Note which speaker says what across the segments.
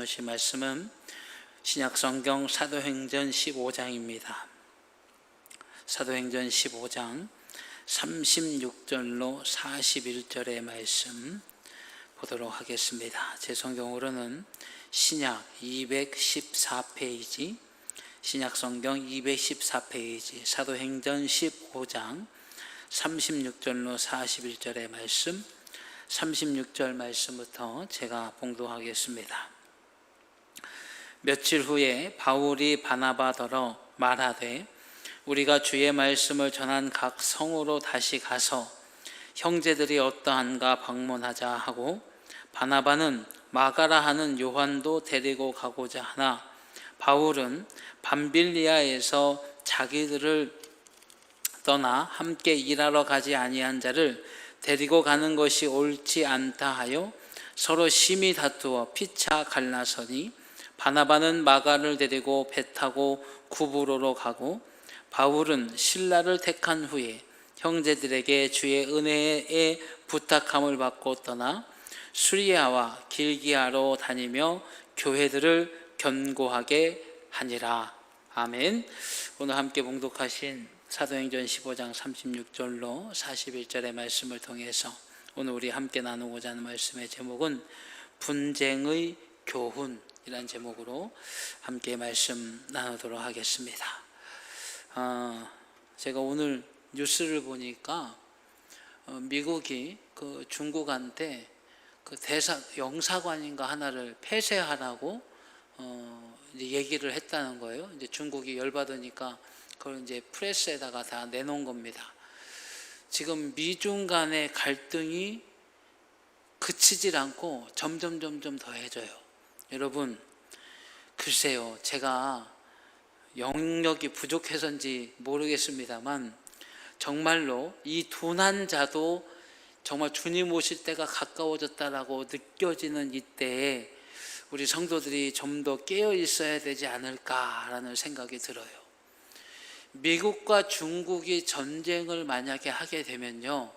Speaker 1: 나누실 말씀은 신약성경 사도행전 15장입니다. 사도행전 15장 36절로 41절의 말씀 보도록 하겠습니다. 제 성경으로는 신약 214페이지, 신약성경 214페이지, 사도행전 15장 36절로 41절의 말씀, 36절 말씀부터 제가 봉독하겠습니다. 며칠 후에 바울이 바나바더러 말하되 우리가 주의 말씀을 전한 각 성으로 다시 가서 형제들이 어떠한가 방문하자 하고, 바나바는 마가라 하는 요한도 데리고 가고자 하나 바울은 밤빌리아에서 자기들을 떠나 함께 일하러 가지 아니한 자를 데리고 가는 것이 옳지 않다 하여 서로 심히 다투어 피차 갈라서니, 바나바는 마가를 데리고 배 타고 구브로로 가고 바울은 실라를 택한 후에 형제들에게 주의 은혜에 부탁함을 받고 떠나 수리아와 길기아로 다니며 교회들을 견고하게 하니라. 아멘. 오늘 함께 봉독하신 사도행전 15장 36절로 41절의 말씀을 통해서 오늘 우리 함께 나누고자 하는 말씀의 제목은 분쟁의 교훈이라는 제목으로 함께 말씀 나누도록 하겠습니다. 제가 오늘 뉴스를 보니까 미국이 그 중국한테 그 영사관인가 하나를 폐쇄하라고 이제 얘기를 했다는 거예요. 이제 중국이 열받으니까 그걸 이제 프레스에다가 다 내놓은 겁니다. 지금 미중 간의 갈등이 그치질 않고 점점 더해져요. 여러분, 글쎄요, 제가 영역이 부족해서인지 모르겠습니다만 정말로 이 둔한 자도 정말 주님 오실 때가 가까워졌다라고 느껴지는 이때에 우리 성도들이 좀 더 깨어 있어야 되지 않을까라는 생각이 들어요. 미국과 중국이 전쟁을 만약에 하게 되면요,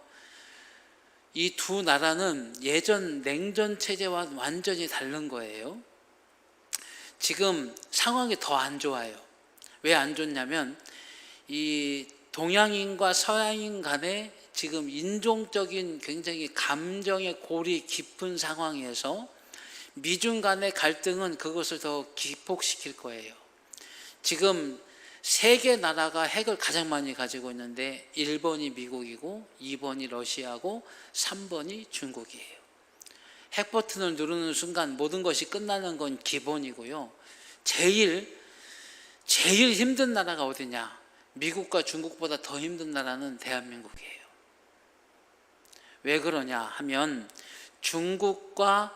Speaker 1: 이 두 나라는 예전 냉전 체제와 완전히 다른 거예요. 지금 상황이 더 안 좋아요. 왜 안 좋냐면 이 동양인과 서양인 간에 지금 인종적인 굉장히 감정의 골이 깊은 상황에서 미중 간의 갈등은 그것을 더 기폭시킬 거예요. 지금 세 개 나라가 핵을 가장 많이 가지고 있는데 1번이 미국이고 2번이 러시아고 3번이 중국이에요. 핵 버튼을 누르는 순간 모든 것이 끝나는 건 기본이고요. 제일 힘든 나라가 어디냐? 미국과 중국보다 더 힘든 나라는 대한민국이에요. 왜 그러냐 하면 중국과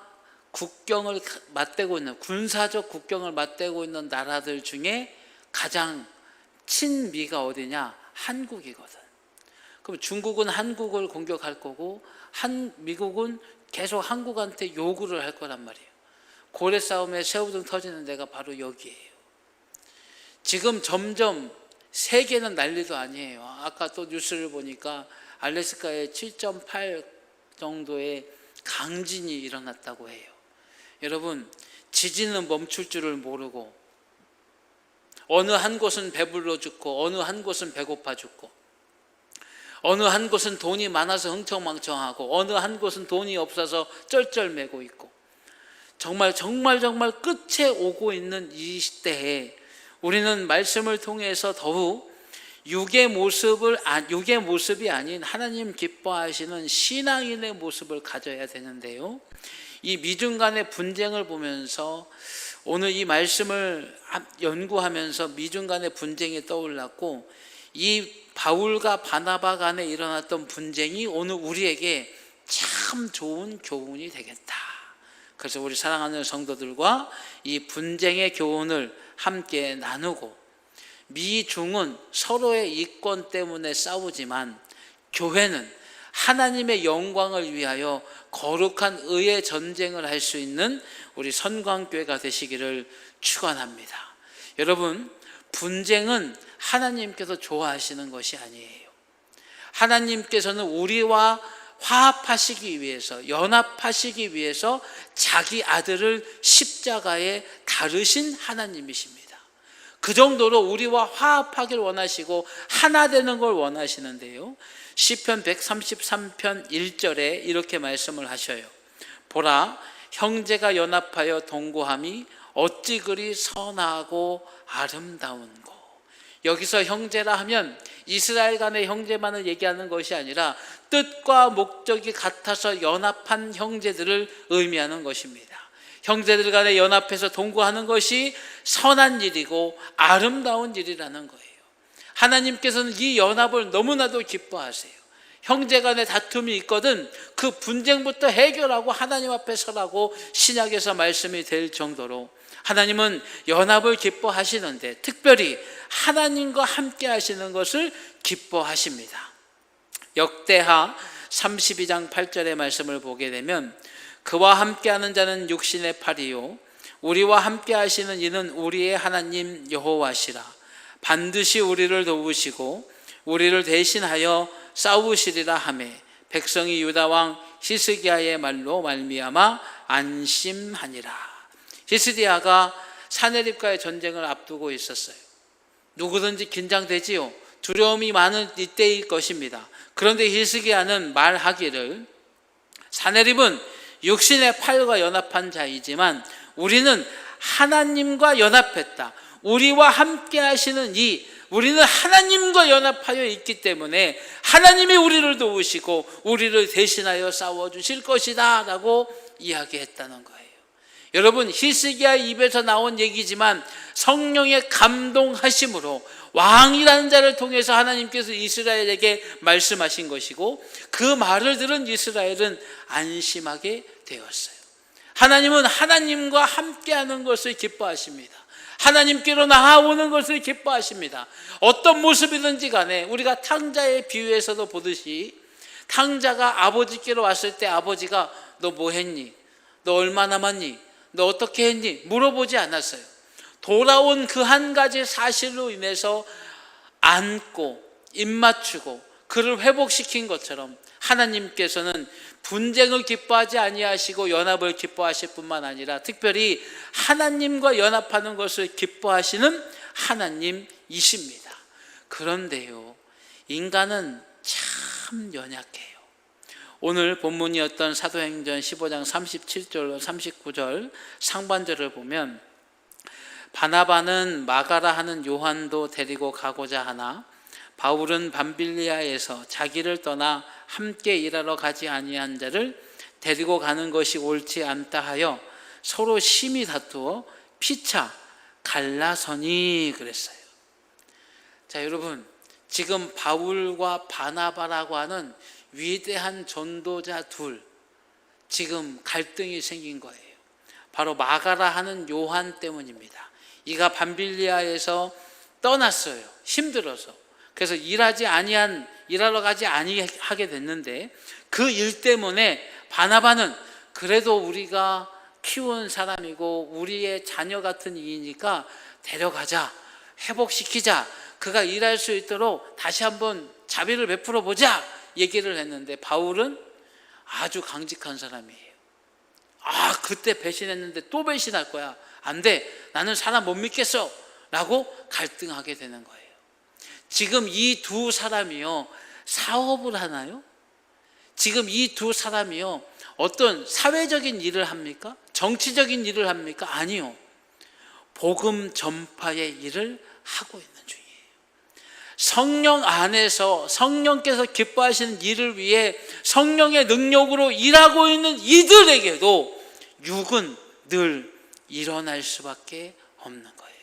Speaker 1: 국경을 맞대고 있는, 군사적 국경을 맞대고 있는 나라들 중에 가장 친미가 어디냐? 한국이거든. 그럼 중국은 한국을 공격할 거고 미국은 계속 한국한테 요구를 할 거란 말이에요. 고래 싸움에 새우등 터지는 데가 바로 여기예요. 지금 점점 세계는 난리도 아니에요. 아까 또 뉴스를 보니까 알래스카에 7.8 정도의 강진이 일어났다고 해요. 여러분, 지진은 멈출 줄을 모르고 어느 한 곳은 배불러 죽고 어느 한 곳은 배고파 죽고 어느 한 곳은 돈이 많아서 흥청망청하고 어느 한 곳은 돈이 없어서 쩔쩔매고 있고 정말 끝에 오고 있는 이 시대에 우리는 말씀을 통해서 더욱 육의 모습이 아닌 하나님 기뻐하시는 신앙인의 모습을 가져야 되는데요, 이 미중 간의 분쟁을 보면서 오늘 이 말씀을 연구하면서 미중 간의 분쟁이 떠올랐고, 이 바울과 바나바 간에 일어났던 분쟁이 오늘 우리에게 참 좋은 교훈이 되겠다. 그래서 우리 사랑하는 성도들과 이 분쟁의 교훈을 함께 나누고, 미중은 서로의 이권 때문에 싸우지만 교회는 하나님의 영광을 위하여 거룩한 의의 전쟁을 할 수 있는 우리 선광교회가 되시기를 축원합니다. 여러분, 분쟁은 하나님께서 좋아하시는 것이 아니에요. 하나님께서는 우리와 화합하시기 위해서, 연합하시기 위해서 자기 아들을 십자가에 달으신 하나님이십니다. 그 정도로 우리와 화합하길 원하시고 하나 되는 걸 원하시는데요, 시편 133편 1절에 이렇게 말씀을 하셔요. 보라, 형제가 연합하여 동거함이 어찌 그리 선하고 아름다운고. 여기서 형제라 하면 이스라엘 간의 형제만을 얘기하는 것이 아니라 뜻과 목적이 같아서 연합한 형제들을 의미하는 것입니다. 형제들 간에 연합해서 동거하는 것이 선한 일이고 아름다운 일이라는 거예요. 하나님께서는 이 연합을 너무나도 기뻐하세요. 형제 간에 다툼이 있거든 그 분쟁부터 해결하고 하나님 앞에 서라고 신약에서 말씀이 될 정도로 하나님은 연합을 기뻐하시는데, 특별히 하나님과 함께 하시는 것을 기뻐하십니다. 역대하 32장 8절의 말씀을 보게 되면, 그와 함께하는 자는 육신의 팔이요 우리와 함께 하시는 이는 우리의 하나님 여호와시라. 반드시 우리를 도우시고 우리를 대신하여 싸우시리라 하매 백성이 유다 왕 히스기야의 말로 말미암아 안심하니라. 히스기야가 사내립과의 전쟁을 앞두고 있었어요. 누구든지 긴장되지요. 두려움이 많은 이때일 것입니다. 그런데 히스기야는 말하기를, 사내립은 육신의 팔과 연합한 자이지만 우리는 하나님과 연합했다. 우리와 함께 하시는 우리는 하나님과 연합하여 있기 때문에 하나님이 우리를 도우시고 우리를 대신하여 싸워주실 것이다 라고 이야기했다는 거예요. 여러분, 히스기야 입에서 나온 얘기지만 성령의 감동하심으로 왕이라는 자를 통해서 하나님께서 이스라엘에게 말씀하신 것이고, 그 말을 들은 이스라엘은 안심하게 되었어요. 하나님은 하나님과 함께하는 것을 기뻐하십니다. 하나님께로 나아오는 것을 기뻐하십니다. 어떤 모습이든지 간에 우리가 탕자의 비유에서도 보듯이, 탕자가 아버지께로 왔을 때 아버지가 너 뭐 했니? 너 얼마 남았니? 너 어떻게 했니? 물어보지 않았어요. 돌아온 그 한 가지 사실로 인해서 안고 입맞추고 그를 회복시킨 것처럼 하나님께서는 분쟁을 기뻐하지 아니하시고 연합을 기뻐하실 뿐만 아니라 특별히 하나님과 연합하는 것을 기뻐하시는 하나님이십니다. 그런데요, 인간은 참 연약해요. 오늘 본문이었던 사도행전 15장 37절 39절 상반절을 보면, 바나바는 마가라 하는 요한도 데리고 가고자 하나 바울은 밤빌리아에서 자기를 떠나 함께 일하러 가지 아니한 자를 데리고 가는 것이 옳지 않다 하여 서로 심히 다투어 피차 갈라서니 그랬어요. 자, 여러분, 지금 바울과 바나바라고 하는 위대한 전도자 둘, 지금 갈등이 생긴 거예요. 바로 마가라 하는 요한 때문입니다. 이가 밤빌리아에서 떠났어요. 힘들어서. 그래서 일하러 가지 아니하게 됐는데, 그 일 때문에 바나바는 그래도 우리가 키운 사람이고 우리의 자녀 같은 이니까 데려가자, 회복시키자, 그가 일할 수 있도록 다시 한번 자비를 베풀어 보자 얘기를 했는데, 바울은 아주 강직한 사람이에요. 그때 배신했는데 또 배신할 거야. 안 돼, 나는 사람 못 믿겠어 라고 갈등하게 되는 거예요. 지금 이 두 사람이요, 사업을 하나요? 지금 이 두 사람이요, 어떤 사회적인 일을 합니까? 정치적인 일을 합니까? 아니요, 복음 전파의 일을 하고 있는 중이에요. 성령 안에서 성령께서 기뻐하시는 일을 위해 성령의 능력으로 일하고 있는 이들에게도 육은 늘 일어날 수밖에 없는 거예요.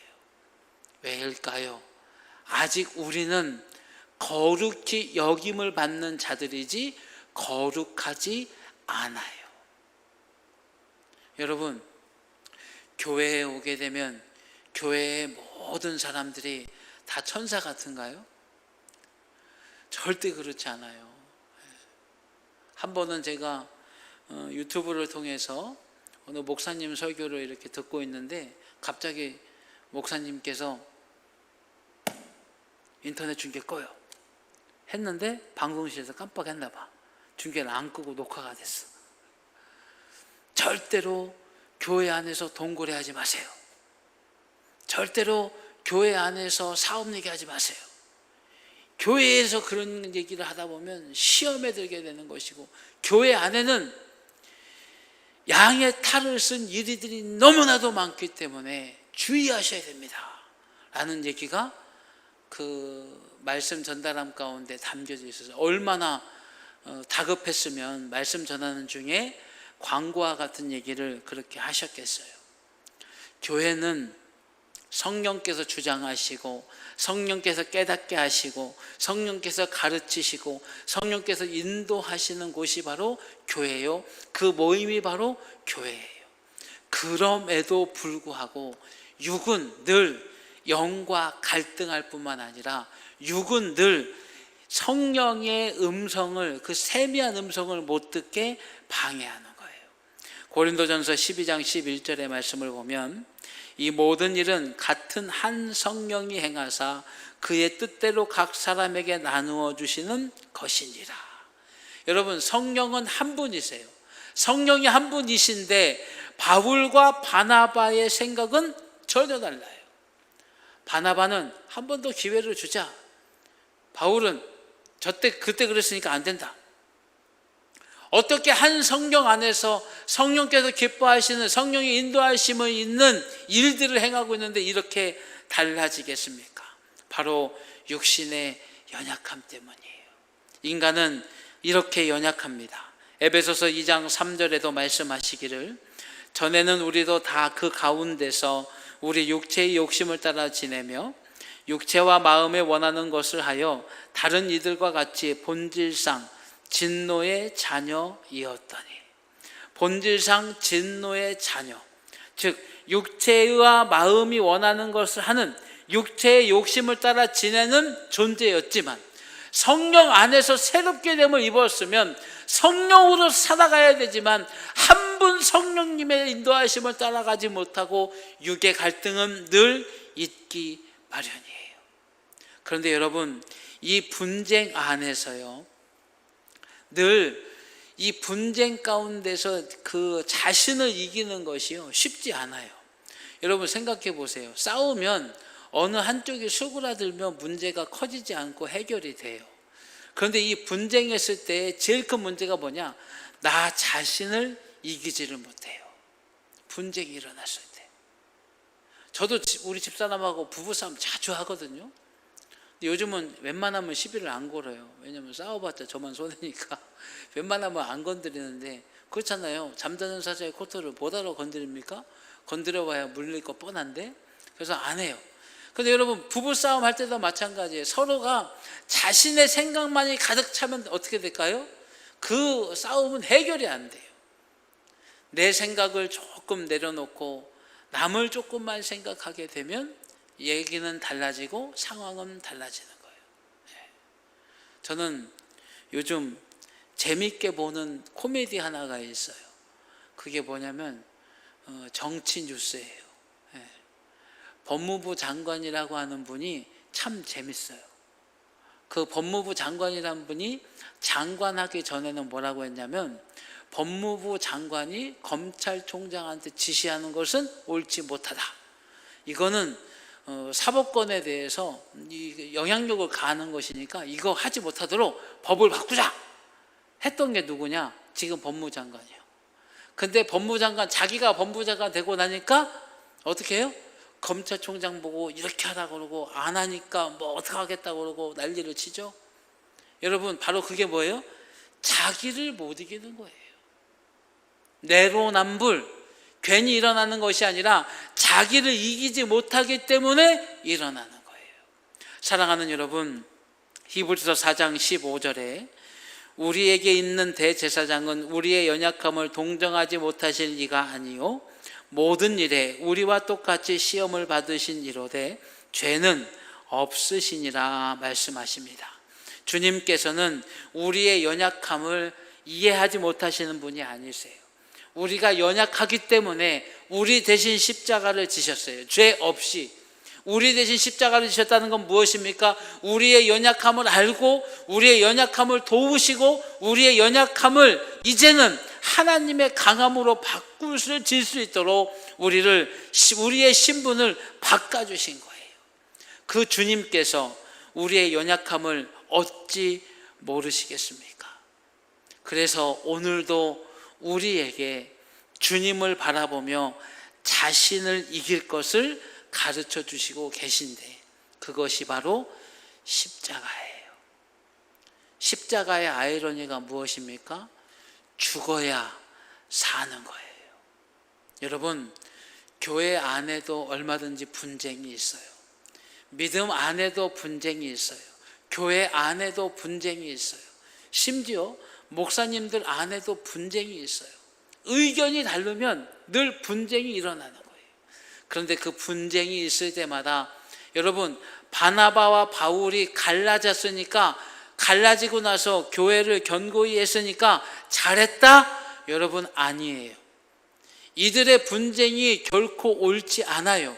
Speaker 1: 왜일까요? 아직 우리는 거룩히 여김을 받는 자들이지 거룩하지 않아요. 여러분, 교회에 오게 되면 교회의 모든 사람들이 다 천사 같은가요? 절대 그렇지 않아요. 한 번은 제가 유튜브를 통해서 어느 목사님 설교를 이렇게 듣고 있는데 갑자기 목사님께서 인터넷 중계 꺼요 했는데 방송실에서 깜빡했나 봐. 중계를 안 끄고 녹화가 됐어. 절대로 교회 안에서 동거래하지 마세요. 절대로 교회 안에서 사업 얘기하지 마세요. 교회에서 그런 얘기를 하다 보면 시험에 들게 되는 것이고, 교회 안에는 양의 탈을 쓴 이리들이 너무나도 많기 때문에 주의하셔야 됩니다 라는 얘기가 그 말씀 전달함 가운데 담겨져 있어서, 얼마나 다급했으면 말씀 전하는 중에 광고와 같은 얘기를 그렇게 하셨겠어요. 교회는 성령께서 주장하시고, 성령께서 깨닫게 하시고, 성령께서 가르치시고, 성령께서 인도하시는 곳이 바로 교회요, 그 모임이 바로 교회예요. 그럼에도 불구하고 육은 늘 영과 갈등할 뿐만 아니라 육은 늘 성령의 음성을, 그 세미한 음성을 못 듣게 방해하는 거예요. 고린도전서 12장 11절의 말씀을 보면, 이 모든 일은 같은 한 성령이 행하사 그의 뜻대로 각 사람에게 나누어 주시는 것이니라. 여러분, 성령은 한 분이세요. 성령이 한 분이신데 바울과 바나바의 생각은 전혀 달라요. 바나바는 한 번 더 기회를 주자. 바울은 그때 그랬으니까 안 된다. 어떻게 한 성령 안에서 성령께서 기뻐하시는, 성령의 인도하심을 있는 일들을 행하고 있는데 이렇게 달라지겠습니까? 바로 육신의 연약함 때문이에요. 인간은 이렇게 연약합니다. 에베소서 2장 3절에도 말씀하시기를, 전에는 우리도 다 그 가운데서 우리 육체의 욕심을 따라 지내며 육체와 마음에 원하는 것을 하여 다른 이들과 같이 본질상 진노의 자녀이었더니. 본질상 진노의 자녀, 즉 육체와 마음이 원하는 것을 하는, 육체의 욕심을 따라 지내는 존재였지만, 성령 안에서 새롭게 됨을 입었으면 성령으로 살아가야 되지만, 한 분 성령님의 인도하심을 따라가지 못하고 육의 갈등은 늘 있기 마련이에요. 그런데 여러분, 이 분쟁 안에서요, 늘 이 분쟁 가운데서 그 자신을 이기는 것이요, 쉽지 않아요. 여러분 생각해 보세요. 싸우면 어느 한쪽이 수그라들면 문제가 커지지 않고 해결이 돼요. 그런데 이 분쟁했을 때 제일 큰 문제가 뭐냐? 나 자신을 이기지를 못해요. 분쟁이 일어났을 때. 저도 우리 집사람하고 부부싸움 자주 하거든요. 근데 요즘은 웬만하면 시비를 안 걸어요. 왜냐면 싸워봤자 저만 손해니까 웬만하면 안 건드리는데, 그렇잖아요. 잠자는 사자의 코털을 뭐하러 건드립니까? 건드려봐야 물릴 거 뻔한데. 그래서 안 해요. 근데 여러분, 부부싸움 할 때도 마찬가지예요. 서로가 자신의 생각만이 가득 차면 어떻게 될까요? 그 싸움은 해결이 안 돼요. 내 생각을 조금 내려놓고 남을 조금만 생각하게 되면 얘기는 달라지고 상황은 달라지는 거예요. 저는 요즘 재밌게 보는 코미디 하나가 있어요. 그게 뭐냐면 정치 뉴스예요. 법무부 장관이라고 하는 분이 참 재밌어요. 그 법무부 장관이라는 분이 장관하기 전에는 뭐라고 했냐면, 법무부 장관이 검찰총장한테 지시하는 것은 옳지 못하다. 이거는 사법권에 대해서 영향력을 가하는 것이니까 이거 하지 못하도록 법을 바꾸자 했던 게 누구냐? 지금 법무장관이에요. 근데 법무장관, 자기가 법무장관 되고 나니까 어떻게 해요? 검찰총장 보고 이렇게 하라고 그러고, 안 하니까 뭐 어떻게 하겠다고 그러고 난리를 치죠. 여러분, 바로 그게 뭐예요? 자기를 못 이기는 거예요. 내로남불, 괜히 일어나는 것이 아니라 자기를 이기지 못하기 때문에 일어나는 거예요. 사랑하는 여러분, 히브리서 4장 15절에 우리에게 있는 대제사장은 우리의 연약함을 동정하지 못하실 이가 아니요 모든 일에 우리와 똑같이 시험을 받으신 이로되 죄는 없으시니라 말씀하십니다. 주님께서는 우리의 연약함을 이해하지 못하시는 분이 아니세요. 우리가 연약하기 때문에 우리 대신 십자가를 지셨어요. 죄 없이. 우리 대신 십자가를 지셨다는 건 무엇입니까? 우리의 연약함을 알고 우리의 연약함을 도우시고 우리의 연약함을 이제는 하나님의 강함으로 바꾸실 수 있도록 우리의 신분을 바꿔주신 거예요. 그 주님께서 우리의 연약함을 어찌 모르시겠습니까? 그래서 오늘도 우리에게 주님을 바라보며 자신을 이길 것을 가르쳐 주시고 계신데, 그것이 바로 십자가예요. 십자가의 아이러니가 무엇입니까? 죽어야 사는 거예요. 여러분, 교회 안에도 얼마든지 분쟁이 있어요. 믿음 안에도 분쟁이 있어요. 교회 안에도 분쟁이 있어요. 심지어 목사님들 안에도 분쟁이 있어요. 의견이 다르면 늘 분쟁이 일어나는 거예요. 그런데 그 분쟁이 있을 때마다 여러분, 바나바와 바울이 갈라졌으니까, 갈라지고 나서 교회를 견고히 했으니까 잘했다? 여러분, 아니에요. 이들의 분쟁이 결코 옳지 않아요.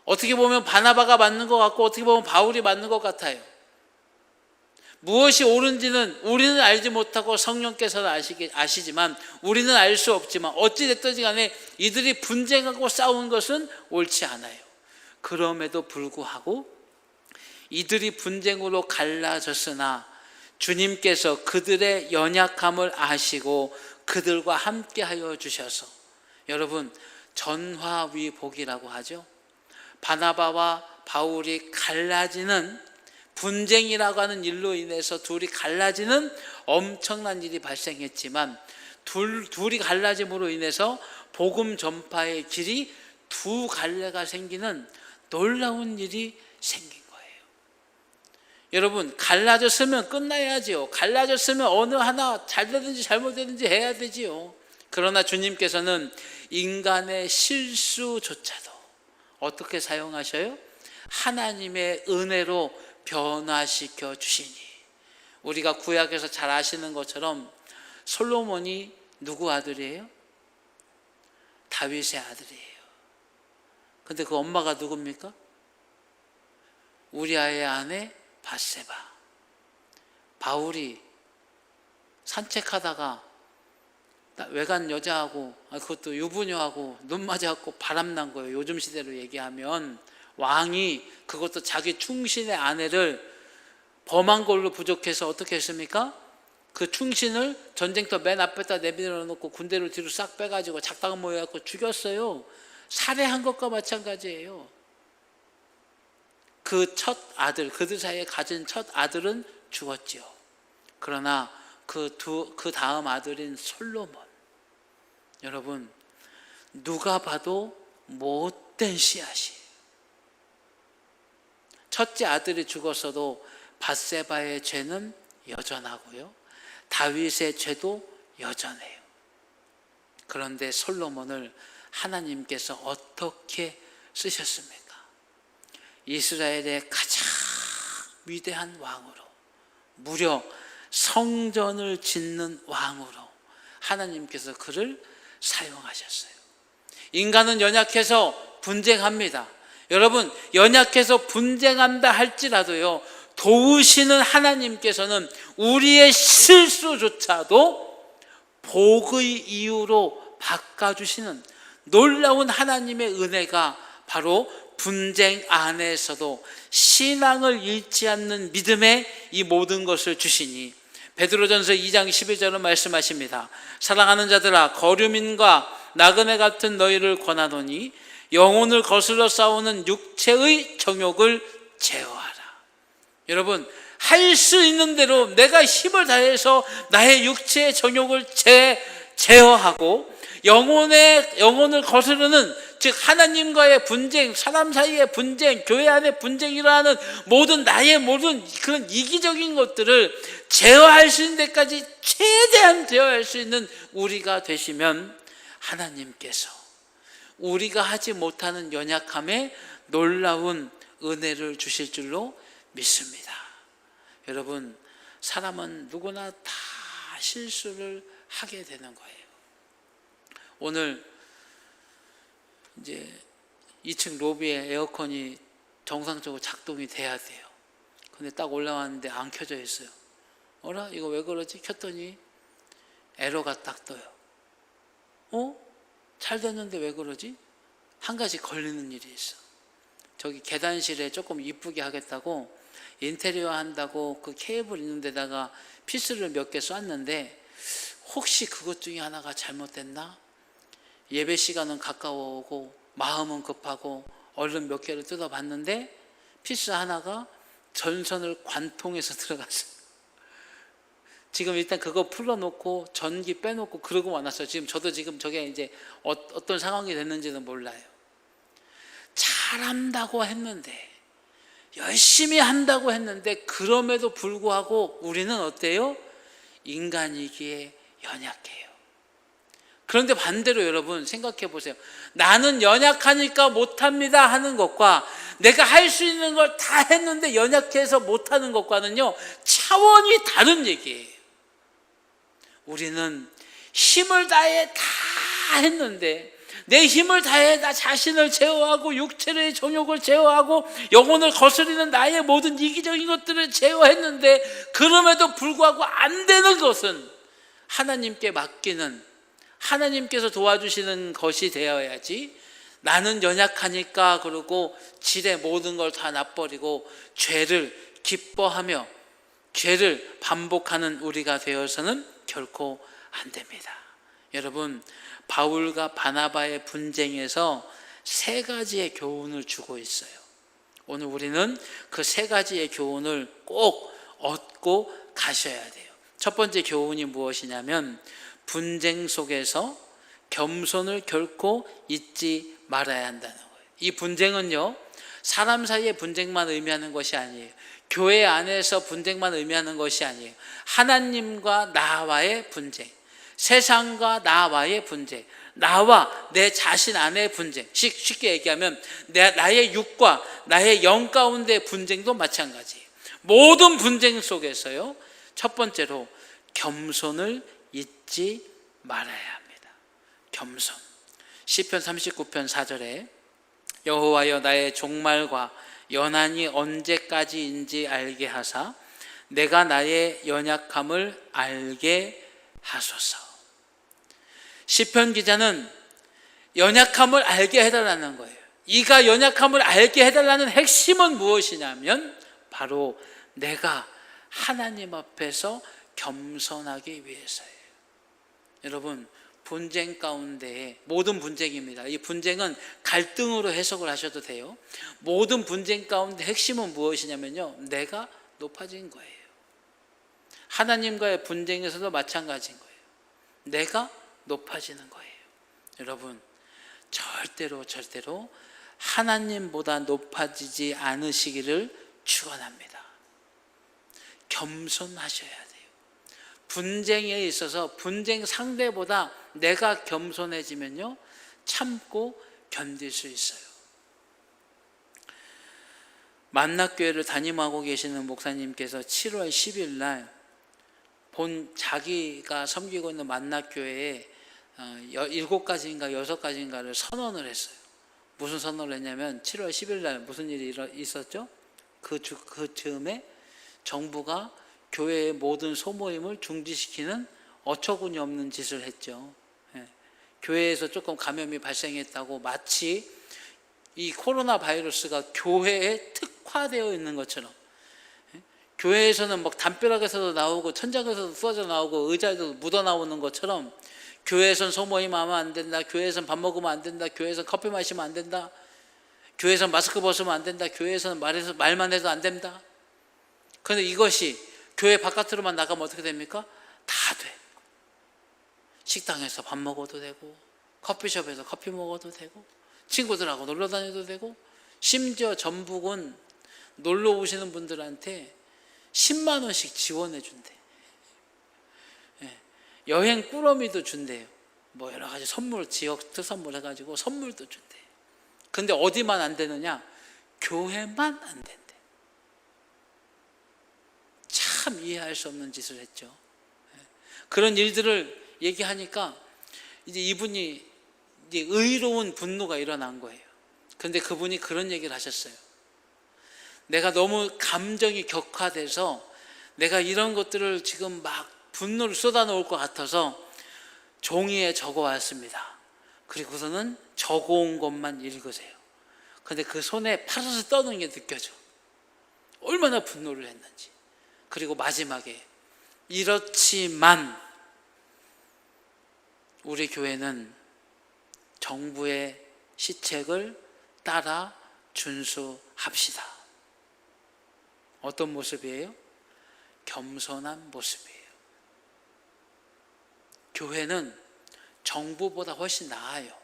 Speaker 1: 어떻게 보면 바나바가 맞는 것 같고 어떻게 보면 바울이 맞는 것 같아요. 무엇이 옳은지는 우리는 알지 못하고 성령께서는 아시지만, 우리는 알 수 없지만 어찌됐든 간에 이들이 분쟁하고 싸운 것은 옳지 않아요. 그럼에도 불구하고 이들이 분쟁으로 갈라졌으나 주님께서 그들의 연약함을 아시고 그들과 함께 하여 주셔서, 여러분, 전화위복이라고 하죠. 바나바와 바울이 갈라지는, 분쟁이라고 하는 일로 인해서 둘이 갈라지는 엄청난 일이 발생했지만, 둘이 갈라짐으로 인해서 복음 전파의 길이 두 갈래가 생기는 놀라운 일이 생긴 거예요. 여러분, 갈라졌으면 끝나야지요. 갈라졌으면 어느 하나 잘 되든지 잘못되든지 해야 되지요. 그러나 주님께서는 인간의 실수조차도 어떻게 사용하셔요? 하나님의 은혜로 변화시켜 주시니, 우리가 구약에서 잘 아시는 것처럼 솔로몬이 누구 아들이에요? 다윗의 아들이에요. 근데 그 엄마가 누굽니까? 우리아의 아내 밧세바. 바울이 산책하다가 외간 여자하고, 그것도 유부녀하고 눈 맞아갖고 바람난 거예요. 요즘 시대로 얘기하면 왕이 그것도 자기 충신의 아내를 범한 걸로 부족해서 어떻게 했습니까? 그 충신을 전쟁터 맨 앞에다 내밀어 놓고 군대를 뒤로 싹 빼가지고 작당 모여갖고 죽였어요. 살해한 것과 마찬가지예요. 그 첫 아들, 그들 사이에 가진 첫 아들은 죽었지요. 그러나 그 다음 아들인 솔로몬, 여러분, 누가 봐도 못된 씨앗이, 첫째 아들이 죽었어도 밧세바의 죄는 여전하고요, 다윗의 죄도 여전해요. 그런데 솔로몬을 하나님께서 어떻게 쓰셨습니까? 이스라엘의 가장 위대한 왕으로, 무려 성전을 짓는 왕으로 하나님께서 그를 사용하셨어요. 인간은 연약해서 분쟁합니다. 여러분, 연약해서 분쟁한다 할지라도요, 도우시는 하나님께서는 우리의 실수조차도 복의 이유로 바꿔주시는 놀라운 하나님의 은혜가 바로 분쟁 안에서도 신앙을 잃지 않는 믿음에 이 모든 것을 주시니, 베드로전서 2장 12절은 말씀하십니다. 사랑하는 자들아, 거류민과 나그네 같은 너희를 권하노니 영혼을 거슬러 싸우는 육체의 정욕을 제어하라. 여러분, 할 수 있는 대로 내가 힘을 다해서 나의 육체의 정욕을 제어하고, 영혼을 거스르는, 즉 하나님과의 분쟁, 사람 사이의 분쟁, 교회 안의 분쟁이라는 모든 나의 모든 그런 이기적인 것들을 제어할 수 있는 데까지 최대한 제어할 수 있는 우리가 되시면 하나님께서 우리가 하지 못하는 연약함에 놀라운 은혜를 주실 줄로 믿습니다. 여러분, 사람은 누구나 다 실수를 하게 되는 거예요. 오늘 이제 2층 로비에 에어컨이 정상적으로 작동이 돼야 돼요. 근데 딱 올라왔는데 안 켜져 있어요. 어라? 이거 왜 그러지? 켰더니 에러가 딱 떠요. 잘 됐는데 왜 그러지? 한 가지 걸리는 일이 있어. 저기 계단실에 조금 이쁘게 하겠다고 인테리어 한다고 그 케이블 있는 데다가 피스를 몇 개 쐈는데 혹시 그것 중에 하나가 잘못됐나? 예배 시간은 가까워오고 마음은 급하고 얼른 몇 개를 뜯어봤는데 피스 하나가 전선을 관통해서 들어갔어요. 지금 일단 그거 풀어놓고 전기 빼놓고 그러고 왔어요. 저도 지금 저게 이제 어떤 상황이 됐는지는 몰라요. 잘한다고 했는데, 열심히 한다고 했는데, 그럼에도 불구하고 우리는 어때요? 인간이기에 연약해요. 그런데 반대로 여러분 생각해 보세요. 나는 연약하니까 못합니다 하는 것과 내가 할 수 있는 걸 다 했는데 연약해서 못하는 것과는요, 차원이 다른 얘기예요. 우리는 힘을 다해 다 했는데, 내 힘을 다해 나 자신을 제어하고 육체의 정욕을 제어하고 영혼을 거스리는 나의 모든 이기적인 것들을 제어했는데, 그럼에도 불구하고 안 되는 것은 하나님께 맡기는, 하나님께서 도와주시는 것이 되어야지, 나는 연약하니까 그러고 질의 모든 걸 다 놔버리고 죄를 기뻐하며 죄를 반복하는 우리가 되어서는 결코 안 됩니다. 여러분, 바울과 바나바의 분쟁에서 세 가지의 교훈을 주고 있어요. 오늘 우리는 그 세 가지의 교훈을 꼭 얻고 가셔야 돼요. 첫 번째 교훈이 무엇이냐면, 분쟁 속에서 겸손을 결코 잊지 말아야 한다는 거예요. 이 분쟁은요, 사람 사이의 분쟁만 의미하는 것이 아니에요. 교회 안에서 분쟁만 의미하는 것이 아니에요. 하나님과 나와의 분쟁, 세상과 나와의 분쟁, 나와 내 자신 안의 분쟁, 쉽게 얘기하면 나의 육과 나의 영 가운데 분쟁도 마찬가지예요. 모든 분쟁 속에서요, 첫 번째로 겸손을 잊지 말아야 합니다. 겸손. 시편 39편 4절에 여호와여 나의 종말과 연한이 언제까지인지 알게 하사 내가 나의 연약함을 알게 하소서. 시편 기자는 연약함을 알게 해달라는 거예요. 이가 연약함을 알게 해달라는 핵심은 무엇이냐면 바로 내가 하나님 앞에서 겸손하기 위해서예요. 여러분, 분쟁 가운데, 모든 분쟁입니다. 이 분쟁은 갈등으로 해석을 하셔도 돼요. 모든 분쟁 가운데 핵심은 무엇이냐면요, 내가 높아진 거예요. 하나님과의 분쟁에서도 마찬가지인 거예요. 내가 높아지는 거예요. 여러분, 절대로 하나님보다 높아지지 않으시기를 축원합니다. 겸손하셔야 돼요. 분쟁에 있어서 분쟁 상대보다 내가 겸손해지면요, 참고 견딜 수 있어요. 만락교회를 담임하고 계시는 목사님께서 7월 10일 날 자기가 섬기고 있는 만락교회에 7가지인가 6가지인가를 선언을 했어요. 무슨 선언을 했냐면 7월 10일 날 무슨 일이 있었죠? 그 즈음에 정부가 교회의 모든 소모임을 중지시키는 어처구니 없는 짓을 했죠. 교회에서 조금 감염이 발생했다고 마치 이 코로나 바이러스가 교회에 특화되어 있는 것처럼, 교회에서는 막 담벼락에서도 나오고 천장에서도 쏟아져 나오고 의자에도 묻어 나오는 것처럼 교회에선 소모임 하면 안 된다, 교회에선 밥 먹으면 안 된다, 교회에선 커피 마시면 안 된다, 교회에선 마스크 벗으면 안 된다, 교회에서는 말만 해도 안 된다. 그런데 이것이 교회 바깥으로만 나가면 어떻게 됩니까? 다 돼. 식당에서 밥 먹어도 되고, 커피숍에서 커피 먹어도 되고, 친구들하고 놀러 다녀도 되고, 심지어 전북은 놀러 오시는 분들한테 10만 원씩 지원해 준대. 여행 꾸러미도 준대요. 뭐 여러 가지 선물, 지역 특선물 해가지고 선물도 준대. 근데 어디만 안 되느냐? 교회만 안 된대. 참 이해할 수 없는 짓을 했죠. 그런 일들을 얘기하니까 이제 이분이 이제 의로운 분노가 일어난 거예요. 근데 그분이 그런 얘기를 하셨어요. 내가 너무 감정이 격화돼서 내가 이런 것들을 지금 막 분노를 쏟아놓을 것 같아서 종이에 적어왔습니다. 그리고서는 적어온 것만 읽으세요. 근데 그 손에 파르르 떠는 게 느껴져. 얼마나 분노를 했는지. 그리고 마지막에 이렇지만 우리 교회는 정부의 시책을 따라 준수합시다. 어떤 모습이에요? 겸손한 모습이에요. 교회는 정부보다 훨씬 나아요.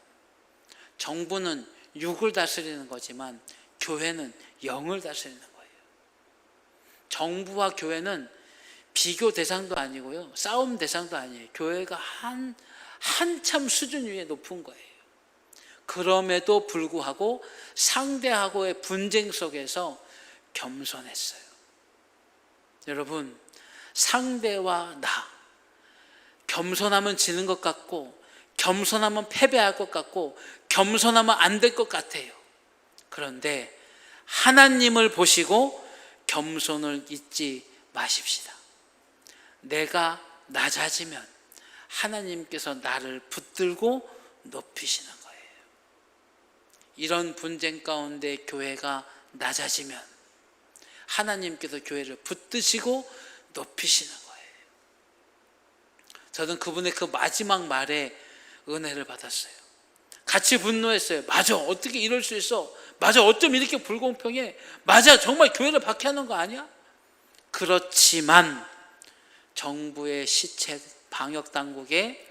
Speaker 1: 정부는 육을 다스리는 거지만 교회는 영을 다스리는 거예요. 정부와 교회는 비교 대상도 아니고요, 싸움 대상도 아니에요. 교회가 한참 수준 위에 높은 거예요. 그럼에도 불구하고 상대하고의 분쟁 속에서 겸손했어요. 여러분, 상대와 나, 겸손하면 지는 것 같고, 겸손하면 패배할 것 같고, 겸손하면 안 될 것 같아요. 그런데 하나님을 보시고 겸손을 잊지 마십시다. 내가 낮아지면 하나님께서 나를 붙들고 높이시는 거예요. 이런 분쟁 가운데 교회가 낮아지면 하나님께서 교회를 붙드시고 높이시는 거예요. 저는 그분의 그 마지막 말에 은혜를 받았어요. 같이 분노했어요. 맞아, 어떻게 이럴 수 있어? 맞아, 어쩜 이렇게 불공평해? 맞아, 정말 교회를 박해하는 거 아니야? 그렇지만 정부의 시책, 방역당국의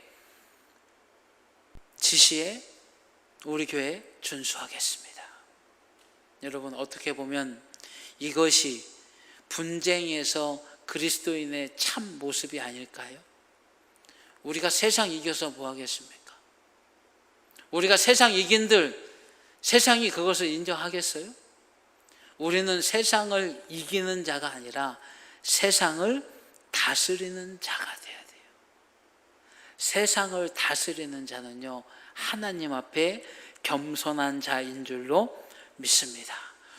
Speaker 1: 지시에 우리 교회 준수하겠습니다. 여러분, 어떻게 보면 이것이 분쟁에서 그리스도인의 참 모습이 아닐까요? 우리가 세상 이겨서 뭐 하겠습니까? 우리가 세상 이긴들 세상이 그것을 인정하겠어요? 우리는 세상을 이기는 자가 아니라 세상을 다스리는 자가 돼야 돼요. 세상을 다스리는 자는요, 하나님 앞에 겸손한 자인 줄로 믿습니다.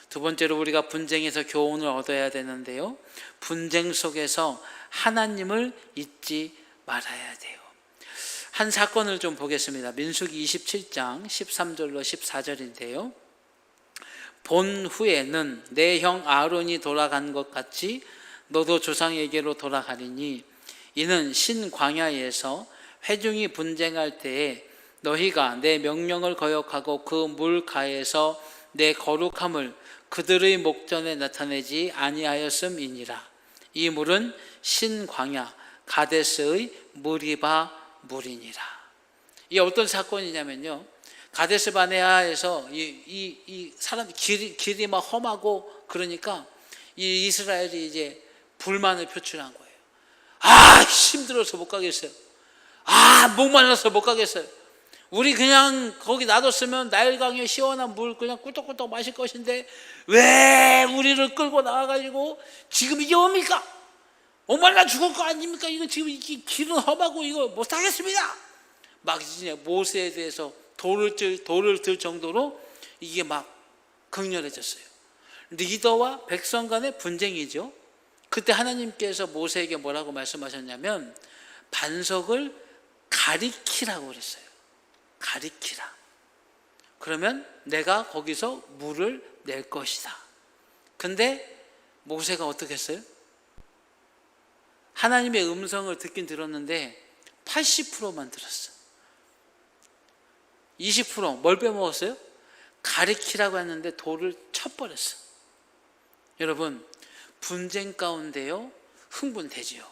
Speaker 1: 두 번째로 우리가 분쟁에서 교훈을 얻어야 되는데요, 분쟁 속에서 하나님을 잊지 말아야 돼요. 한 사건을 좀 보겠습니다. 민수기 27장 13절로 14절인데요. 본 후에는 내 형 아론이 돌아간 것 같이 너도 조상에게로 돌아가리니 이는 신광야에서 회중이 분쟁할 때에 너희가 내 명령을 거역하고 그 물가에서 내 거룩함을 그들의 목전에 나타내지 아니하였음이니라. 이 물은 신광야 가데스의 무리바 물이니라. 이게 어떤 사건이냐면요, 가데스 바네아에서 이 사람 길이 막 험하고 그러니까 이 이스라엘이 이제 불만을 표출한 거예요. 아, 힘들어서 못 가겠어요. 아, 목말라서 못 가겠어요. 우리 그냥 거기 놔뒀으면 나일강의 시원한 물 그냥 꿀떡꿀떡 마실 것인데 왜 우리를 끌고 나와가지고 지금 이게 뭡니까? 목말라 죽을 거 아닙니까? 이거 지금 이 길은 험하고 이거 못 하겠습니다. 막 이제 모세에 대해서 돌을 들 정도로 이게 막 극렬해졌어요. 리더와 백성 간의 분쟁이죠. 그때 하나님께서 모세에게 뭐라고 말씀하셨냐면 반석을 가리키라고 그랬어요. 가리키라. 그러면 내가 거기서 물을 낼 것이다. 근데 모세가 어떻게 했어요? 하나님의 음성을 듣긴 들었는데 80%만 들었어. 20% 뭘 빼먹었어요? 가리키라고 했는데 돌을 쳐버렸어. 여러분, 분쟁 가운데요, 흥분되지요.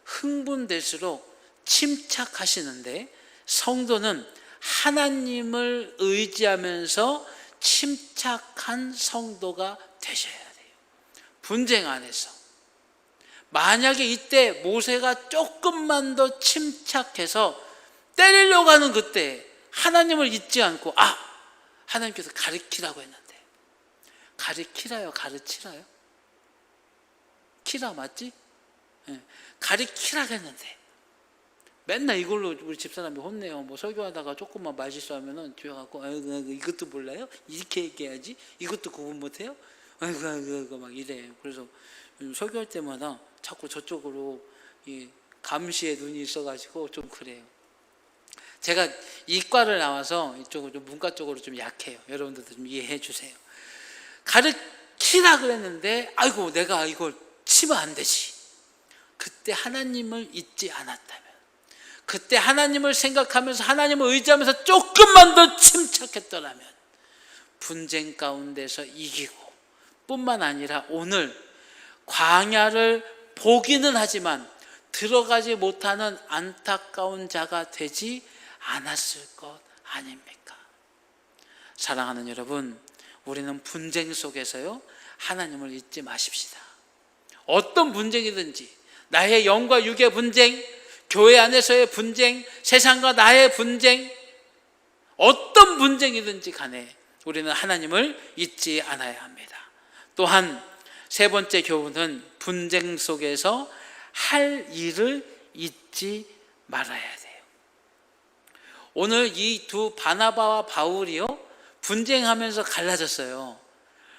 Speaker 1: 흥분될수록 침착하시는데 성도는 하나님을 의지하면서 침착한 성도가 되셔야 돼요. 분쟁 안에서. 만약에 이때 모세가 조금만 더 침착해서 때리려고 하는 그때 하나님을 잊지 않고 하나님께서 가르치라고 했는데, 가르치라요, 가르치라요? 키라 맞지? 가르치라고 했는데 맨날 이걸로 우리 집사람이 혼내요. 뭐 설교하다가 조금만 말실수하면은 뒤에 갖고 아이고 이것도 몰라요? 이렇게 얘기해야지. 이것도 구분 못해요? 아이고 막 이래요. 그래서 설교할 때마다 자꾸 저쪽으로 이 감시의 눈이 있어가지고 좀 그래요. 제가 이과를 나와서 이쪽으로 좀 문과 쪽으로 좀 약해요. 여러분들도 좀 이해해 주세요. 가르치라 그랬는데 아이고 내가 이걸 치면 안 되지. 그때 하나님을 잊지 않았다면, 그때 하나님을 생각하면서 하나님을 의지하면서 조금만 더 침착했더라면 분쟁 가운데서 이기고, 뿐만 아니라 오늘 광야를 보기는 하지만 들어가지 못하는 안타까운 자가 되지 않았을 것 아닙니까? 사랑하는 여러분, 우리는 분쟁 속에서요 하나님을 잊지 마십시다. 어떤 분쟁이든지, 나의 영과 육의 분쟁, 교회 안에서의 분쟁, 세상과 나의 분쟁, 어떤 분쟁이든지 간에 우리는 하나님을 잊지 않아야 합니다. 또한 세 번째 교훈은 분쟁 속에서 할 일을 잊지 말아야 돼요. 오늘 이 두 바나바와 바울이요 분쟁하면서 갈라졌어요.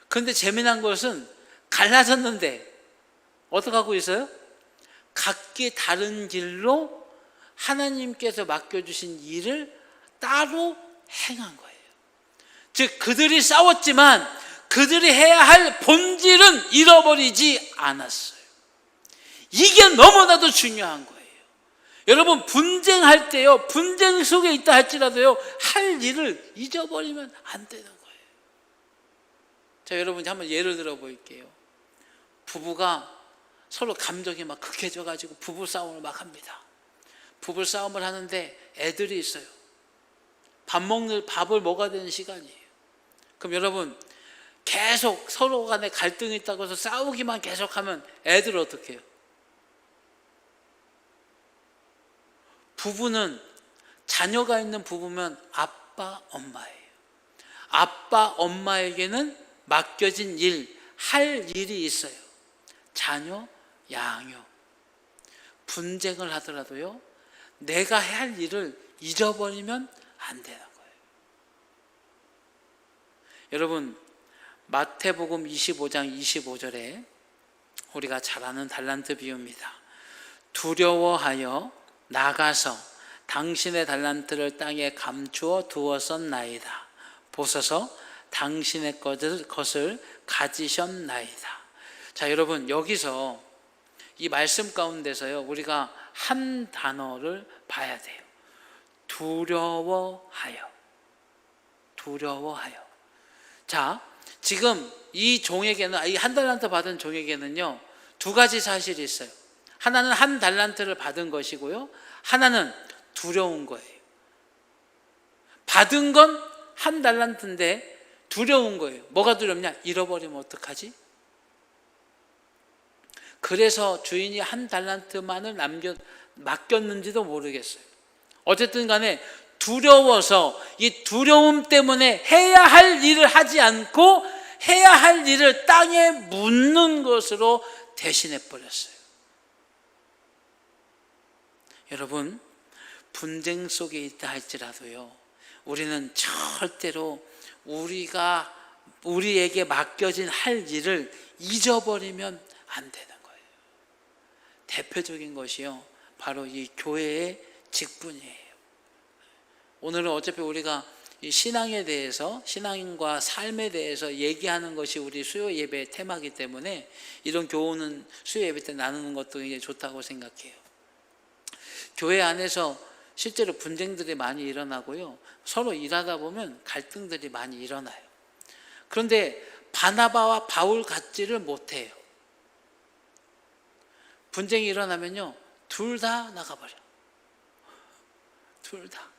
Speaker 1: 그런데 재미난 것은 갈라졌는데 어떻게 하고 있어요? 각기 다른 길로 하나님께서 맡겨주신 일을 따로 행한 거예요. 즉 그들이 싸웠지만 그들이 해야 할 본질은 잃어버리지 않았어요. 이게 너무나도 중요한 거예요. 여러분, 분쟁할 때요, 분쟁 속에 있다 할지라도요, 할 일을 잊어버리면 안 되는 거예요. 자, 여러분 한번 예를 들어 볼게요. 부부가 서로 감정이 막 극해져가지고 부부 싸움을 막 합니다. 부부 싸움을 하는데 애들이 있어요. 밥을 먹어야 되는 시간이에요. 그럼 여러분, 계속 서로 간에 갈등이 있다고 해서 싸우기만 계속하면 애들 어떻게 해요? 부부는, 자녀가 있는 부부면 아빠, 엄마예요. 아빠, 엄마에게는 맡겨진 일, 할 일이 있어요. 자녀, 양육. 분쟁을 하더라도요, 내가 할 일을 잊어버리면 안 되는 거예요. 여러분, 마태복음 25장 25절에 우리가 잘 아는 달란트 비유입니다. 두려워하여 나가서 당신의 달란트를 땅에 감추어 두었었나이다. 보소서 당신의 것을 가지셨나이다. 자, 여러분, 여기서 이 말씀 가운데서요 우리가 한 단어를 봐야 돼요. 두려워하여. 두려워하여. 자, 지금 이 종에게는, 이 한 달란트 받은 종에게는요 두 가지 사실이 있어요. 하나는 한 달란트를 받은 것이고요, 하나는 두려운 거예요. 받은 건 한 달란트인데 두려운 거예요. 뭐가 두렵냐? 잃어버리면 어떡하지? 그래서 주인이 한 달란트만을 맡겼는지도 모르겠어요. 어쨌든 간에 두려워서, 이 두려움 때문에 해야 할 일을 하지 않고 해야 할 일을 땅에 묻는 것으로 대신해 버렸어요. 여러분, 분쟁 속에 있다 할지라도요, 우리는 절대로 우리에게 맡겨진 할 일을 잊어버리면 안 되는 거예요. 대표적인 것이요, 바로 이 교회의 직분이에요. 오늘은 어차피 우리가 이 신앙에 대해서, 신앙과 삶에 대해서 얘기하는 것이 우리 수요 예배의 테마이기 때문에 이런 교훈은 수요 예배 때 나누는 것도 굉장히 좋다고 생각해요. 교회 안에서 실제로 분쟁들이 많이 일어나고요, 서로 일하다 보면 갈등들이 많이 일어나요. 그런데 바나바와 바울 같지를 못해요. 분쟁이 일어나면요 둘 다 나가버려. 둘 다.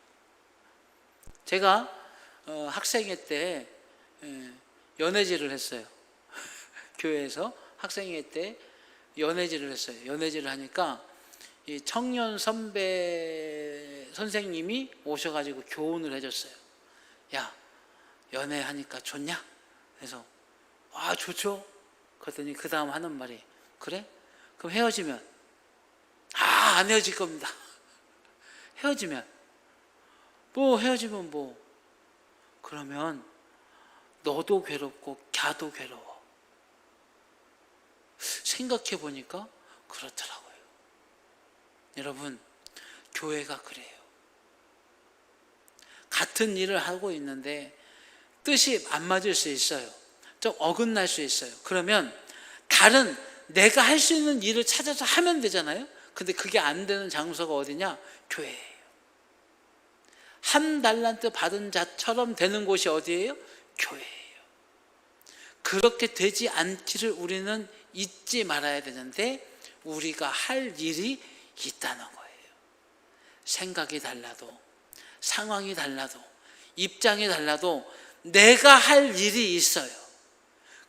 Speaker 1: 제가 학생회 때 연애질을 했어요. 교회에서 학생회 때 연애질을 했어요. 연애질을 하니까 이 청년 선배 선생님이 오셔가지고 교훈을 해줬어요. 야, 연애하니까 좋냐? 그래서 좋죠. 그랬더니 그 다음 하는 말이, 그래? 그럼 헤어지면? 안 헤어질 겁니다. 헤어지면 뭐 그러면 너도 괴롭고 걔도 괴로워. 생각해 보니까 그렇더라고요. 여러분, 교회가 그래요. 같은 일을 하고 있는데 뜻이 안 맞을 수 있어요. 좀 어긋날 수 있어요. 그러면 다른 내가 할 수 있는 일을 찾아서 하면 되잖아요. 근데 그게 안 되는 장소가 어디냐? 교회예요. 한 달란트 받은 자처럼 되는 곳이 어디예요? 교회예요. 그렇게 되지 않기를 우리는 잊지 말아야 되는데 우리가 할 일이 있다는 거예요. 생각이 달라도, 상황이 달라도, 입장이 달라도 내가 할 일이 있어요.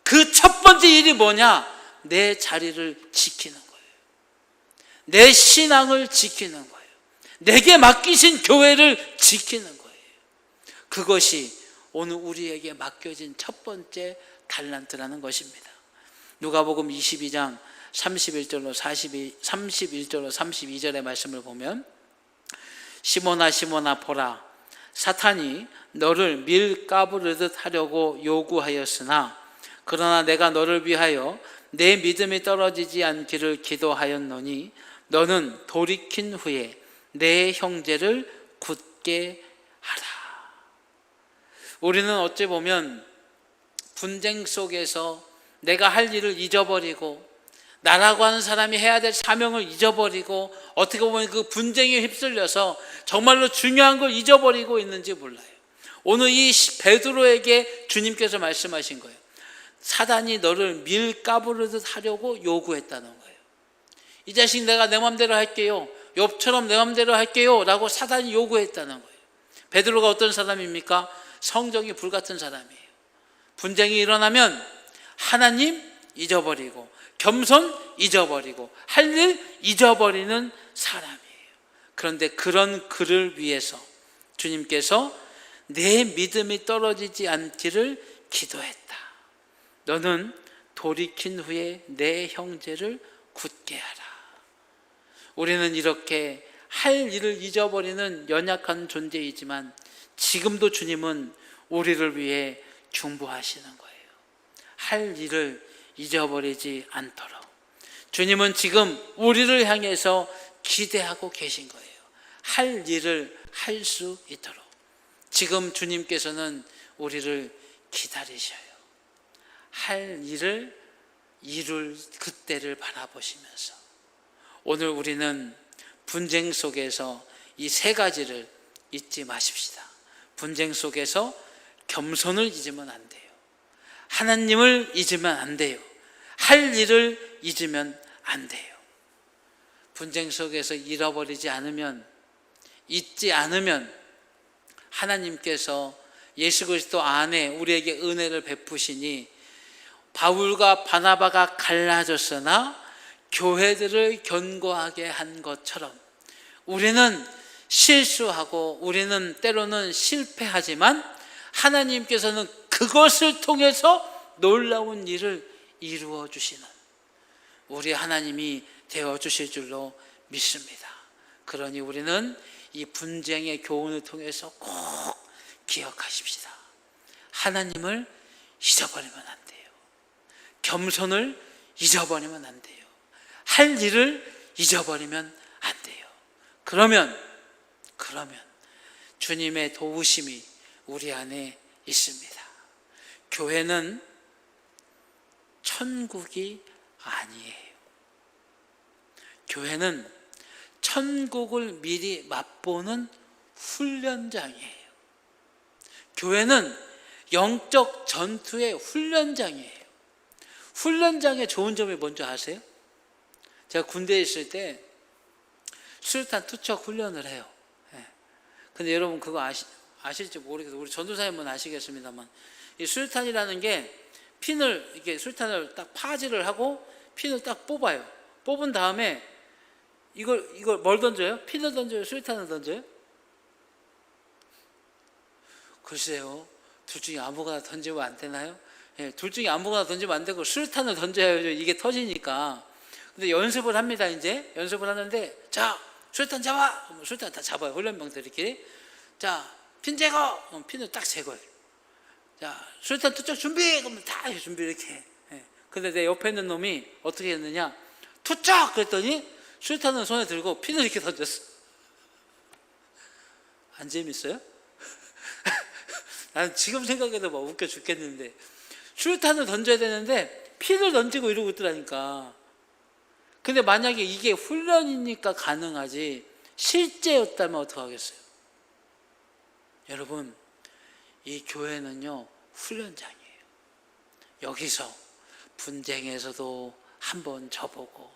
Speaker 1: 그 첫 번째 일이 뭐냐? 내 자리를 지키는 거예요. 내 신앙을 지키는 거예요. 내게 맡기신 교회를 지키는 거예요. 그것이 오늘 우리에게 맡겨진 첫 번째 달란트라는 것입니다. 누가복음 22장 31절로 32절의 말씀을 보면, 시몬아 시몬아 보라, 사탄이 너를 밀 까부르듯 하려고 요구하였으나 그러나 내가 너를 위하여 내 믿음이 떨어지지 않기를 기도하였노니 너는 돌이킨 후에 내 형제를 굳게 하라. 우리는 어찌 보면 분쟁 속에서 내가 할 일을 잊어버리고 나라고 하는 사람이 해야 될 사명을 잊어버리고 어떻게 보면 그 분쟁에 휩쓸려서 정말로 중요한 걸 잊어버리고 있는지 몰라요. 오늘 이 베드로에게 주님께서 말씀하신 거예요. 사단이 너를 밀 까부르듯 하려고 요구했다는 거예요. 이 자식 내가 내 맘대로 할게요. 욥처럼 내 맘대로 할게요 라고 사단이 요구했다는 거예요. 베드로가 어떤 사람입니까? 성정이 불같은 사람이에요. 분쟁이 일어나면 하나님 잊어버리고 겸손 잊어버리고 할 일 잊어버리는 사람이에요. 그런데 그런 그를 위해서 주님께서 내 믿음이 떨어지지 않기를 기도했다. 너는 돌이킨 후에 내 형제를 굳게 하라. 우리는 이렇게 할 일을 잊어버리는 연약한 존재이지만 지금도 주님은 우리를 위해 중보하시는 거예요. 할 일을 잊어버리지 않도록 주님은 지금 우리를 향해서 기대하고 계신 거예요. 할 일을 할 수 있도록 지금 주님께서는 우리를 기다리셔요. 할 일을 이룰 그때를 바라보시면서 오늘 우리는 분쟁 속에서 이 세 가지를 잊지 마십시다. 분쟁 속에서 겸손을 잊으면 안 돼요. 하나님을 잊으면 안 돼요. 할 일을 잊으면 안 돼요. 분쟁 속에서 잃어버리지 않으면, 잊지 않으면 하나님께서 예수 그리스도 안에 우리에게 은혜를 베푸시니 바울과 바나바가 갈라졌으나 교회들을 견고하게 한 것처럼 우리는 실수하고 우리는 때로는 실패하지만 하나님께서는 그것을 통해서 놀라운 일을 이루어 주시는 우리 하나님이 되어 주실 줄로 믿습니다. 그러니 우리는 이 분쟁의 교훈을 통해서 꼭 기억하십시다. 하나님을 잊어버리면 안 돼요. 겸손을 잊어버리면 안 돼요. 할 일을 잊어버리면 안 돼요. 그러면 주님의 도우심이 우리 안에 있습니다. 교회는 천국이 아니에요. 교회는 천국을 미리 맛보는 훈련장이에요. 교회는 영적 전투의 훈련장이에요. 훈련장의 좋은 점이 뭔지 아세요? 제가 군대에 있을 때 수류탄 투척 훈련을 해요. 근데 여러분 그거 아실지 모르겠어요. 우리 전도사님은 아시겠습니다만 이 수류탄이라는 게 핀을 이렇게 수류탄을 딱 파지를 하고 핀을 딱 뽑아요. 뽑은 다음에 이걸 뭘 던져요? 핀을 던져요? 수류탄을 던져요? 글쎄요. 둘 중에 아무거나 던지면 안 되나요? 둘 중에 아무거나 던지면 안 되고 수류탄을 던져야죠. 이게 터지니까. 근데 연습을 합니다. 이제 연습을 하는데 자 수류탄 잡아. 그러면 수류탄 다 잡아요. 훈련병들끼리. 자, 핀 제거. 그럼 핀을 딱 제거해요. 자, 수류탄 투척 준비. 그러면 다 준비 이렇게 해. 근데 내 옆에 있는 놈이 어떻게 했느냐? 투척! 그랬더니 수류탄을 손에 들고 핀을 이렇게 던졌어. 안 재밌어요? 나는 지금 생각해도 막 웃겨 죽겠는데, 수류탄을 던져야 되는데 핀을 던지고 이러고 있더라니까. 근데 만약에 이게 훈련이니까 가능하지 실제였다면 어떡하겠어요? 여러분, 이 교회는요 훈련장이에요. 여기서 분쟁에서도 한번 져보고,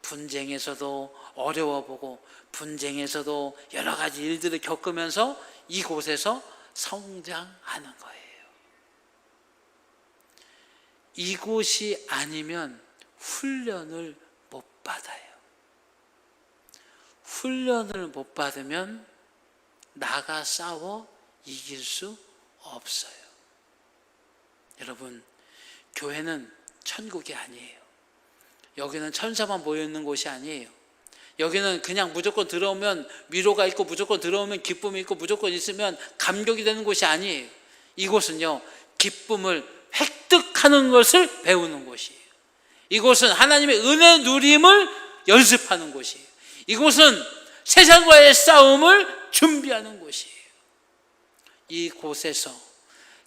Speaker 1: 분쟁에서도 어려워보고, 분쟁에서도 여러 가지 일들을 겪으면서 이곳에서 성장하는 거예요. 이곳이 아니면 훈련을 못 받아요. 훈련을 못 받으면 나가 싸워 이길 수 없어요. 여러분, 교회는 천국이 아니에요. 여기는 천사만 모여있는 곳이 아니에요. 여기는 그냥 무조건 들어오면 위로가 있고, 무조건 들어오면 기쁨이 있고, 무조건 있으면 감격이 되는 곳이 아니에요. 이곳은요 기쁨을 획득하는 것을 배우는 곳이에요. 이곳은 하나님의 은혜 누림을 연습하는 곳이에요. 이곳은 세상과의 싸움을 준비하는 곳이에요. 이곳에서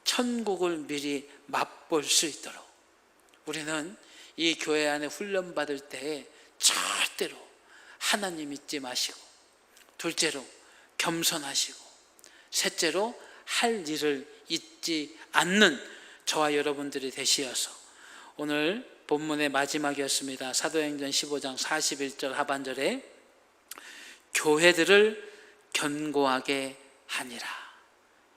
Speaker 1: 천국을 미리 맛볼 수 있도록 우리는 이 교회 안에 훈련받을 때에 절대로 하나님 잊지 마시고, 둘째로 겸손하시고, 셋째로 할 일을 잊지 않는 저와 여러분들이 되시어서 오늘 본문의 마지막이었습니다. 사도행전 15장 41절 하반절에 교회들을 견고하게 하니라.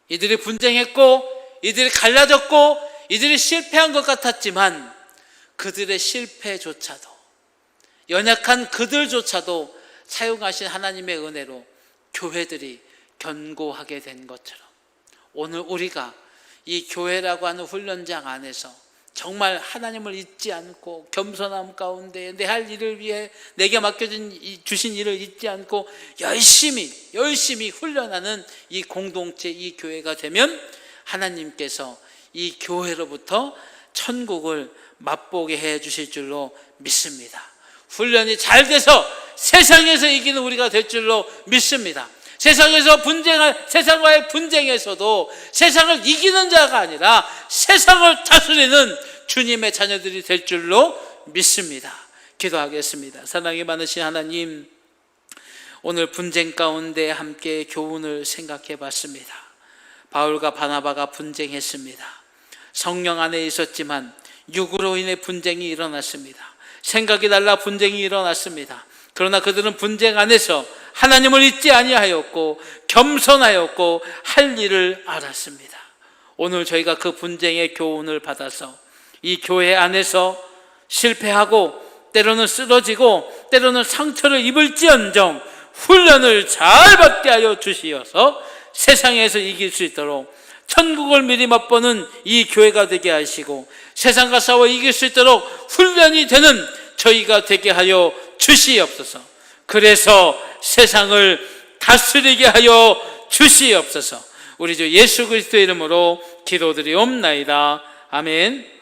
Speaker 1: 이들이 분쟁했고, 이들이 갈라졌고, 이들이 실패한 것 같았지만 그들의 실패조차도, 연약한 그들조차도 사용하신 하나님의 은혜로 교회들이 견고하게 된 것처럼 오늘 우리가 이 교회라고 하는 훈련장 안에서 정말 하나님을 잊지 않고 겸손함 가운데 내 할 일을 위해 내게 주신 일을 잊지 않고 열심히 훈련하는 이 공동체, 이 교회가 되면 하나님께서 이 교회로부터 천국을 맛보게 해 주실 줄로 믿습니다. 훈련이 잘 돼서 세상에서 이기는 우리가 될 줄로 믿습니다. 세상과의 분쟁에서도 세상을 이기는 자가 아니라 세상을 다스리는 주님의 자녀들이 될 줄로 믿습니다. 기도하겠습니다. 사랑이 많으신 하나님, 오늘 분쟁 가운데 함께 교훈을 생각해 봤습니다. 바울과 바나바가 분쟁했습니다. 성령 안에 있었지만 육으로 인해 분쟁이 일어났습니다. 생각이 달라 분쟁이 일어났습니다. 그러나 그들은 분쟁 안에서 하나님을 잊지 아니하였고 겸손하였고 할 일을 알았습니다. 오늘 저희가 그 분쟁의 교훈을 받아서 이 교회 안에서 실패하고 때로는 쓰러지고 때로는 상처를 입을지언정 훈련을 잘 받게 하여 주시어서 세상에서 이길 수 있도록 천국을 미리 맛보는 이 교회가 되게 하시고 세상과 싸워 이길 수 있도록 훈련이 되는 저희가 되게 하여 주시옵소서. 그래서 세상을 다스리게 하여 주시옵소서. 우리 주 예수 그리스도의 이름으로 기도드리옵나이다. 아멘.